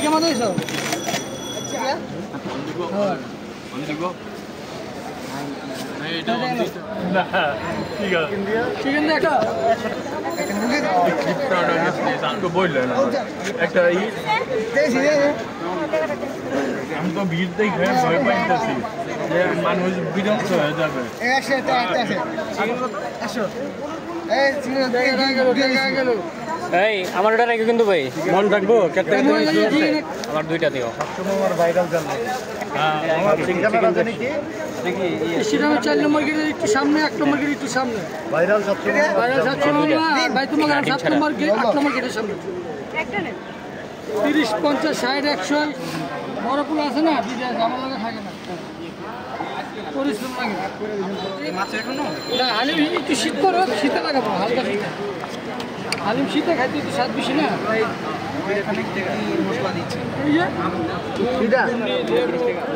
কেমন হয়েছো? চিকেন একটা আমি তো ভিড় দেখে ভয় পাইতেছি যে মানুষ বিরক্ত হয়ে যাবে। এই আমার ওটা রেখে কিন্তু ভাই মন রাখবো আমার দুইটা দিও ভাইরাল জানবো। সেটা 4 নম্বর গেটের একটু সামনে 1 নম্বর গেটের একটু সামনে ভাইরাল 7 নম্বর ভাই তোমার 7 নম্বর গেট 8 নম্বর গেটের সামনে 30 50 60 100 বড় পুল আছে না দিদা আমার লাগে থাকে না পরিশ্রম লাগে মাছ এখনো না হালিম একটু শীত করো শীতে লাগাবো হালকা শীতে হালিম শীতে খাইতে একটু স্বাদ বেশি না এখানে কি মশলা দিচ্ছে এই যে সিধা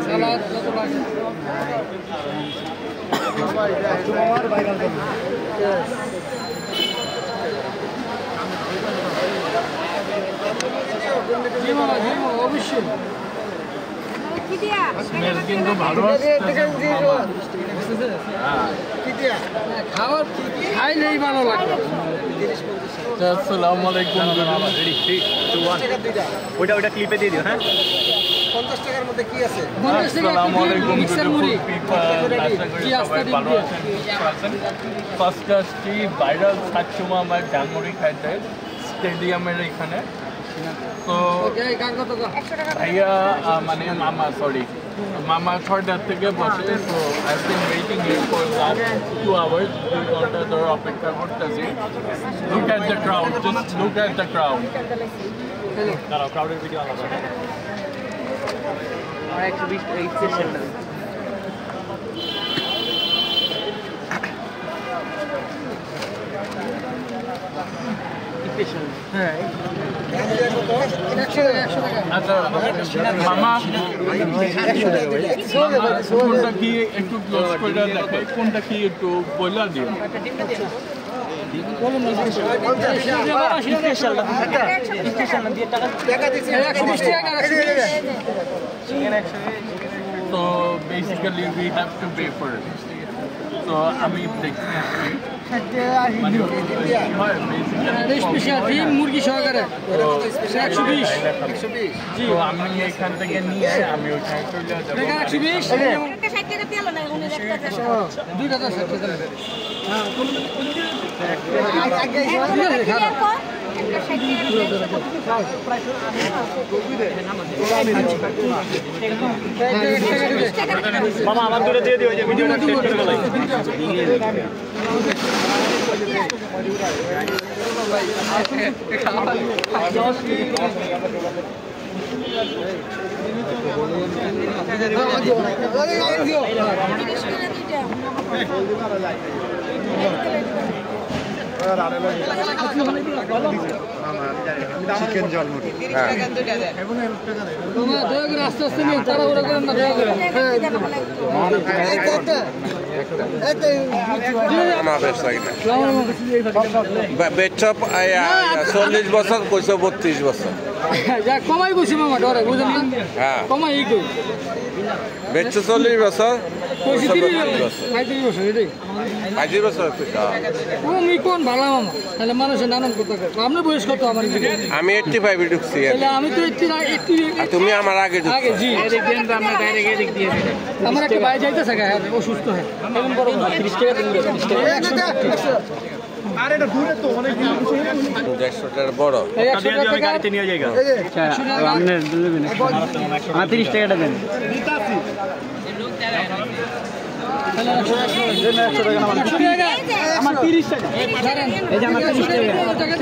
সালাদ যত লাগে তোমার ভাইরাল করবে অবশ্যই কিন্তু ভালো খাবার খাইলেই ভালো লাগবে। আসসালামু আলাইকুম। ওইটা ক্লিপে দিয়ে দিও। হ্যাঁ 50 টাকার মধ্যে কি আছে? আসসালামু আলাইকুম ফার্স্ট আসছি ভাইরাল সাতচুমা আমার ডাঙ্গুরি খাইতে স্টেডিয়ামের এখানে। তো ভাইয়া মানে মামা 6টার থেকে বসে। তো I been waiting here for last 2 hours 2 ঘন্টা ধরে অপেক্ষা করতেছি। Look at the crowd, just look at the crowd. দাঁড়াও ক্রাউডের ভিডিও আলাদা আর 120 এই সেশনটা হ্যাঁ আচ্ছা মামা কোনটা কি একটু ক্লোজ করে দেখে, কোনটা কি একটু বইলা দিও। So basically we have to pay for it. So আমি দেখছি মুরগি সহকারে 120 জি। আমি এখান থেকে নিয়ে আমি ওইখানে চলে যাবো। 120 মামা আমার দূরে দিয়ে দিও যে ভিডিওটা সেট করে গেলাই চিকেন ঝালমুড়ি আস্তে আস্তে নিয়ে তারা ওরা করেন না বেচপ 40 বছর কইছো 32 বছর যা কমাই কইছি মামা ডরে বুঝেন না হ্যাঁ কমাই এই কই বেচ 40 বছর কইছি 30 বছর এটাই 35 বছর তুমি কোন ভালো মামা তাহলে মানুষের নানান কথা কয় আপনি বয়স কত আমার আমি 85 এ ঢুকছি তাহলে আমি তো 80 আর তুমি আমার আগে ঢুকছো আগে জি দেখেন তো আমরা ডাইরেক্ট এদিক দিয়ে আমার একটা ভাই যাইতেছে গায়ে অসুস্থ হয় এমন বড় 30 টাকা দিন 30 টাকা আরে এটা দূরে তো অনেক দূর। 150 টাকা বড় আমি গাড়িতে নিয়ে যাই গা আপনি দিবেন 30 টাকাটা দেন দিতাছি আমার 30 টাকা এই যে আমার 30 টাকা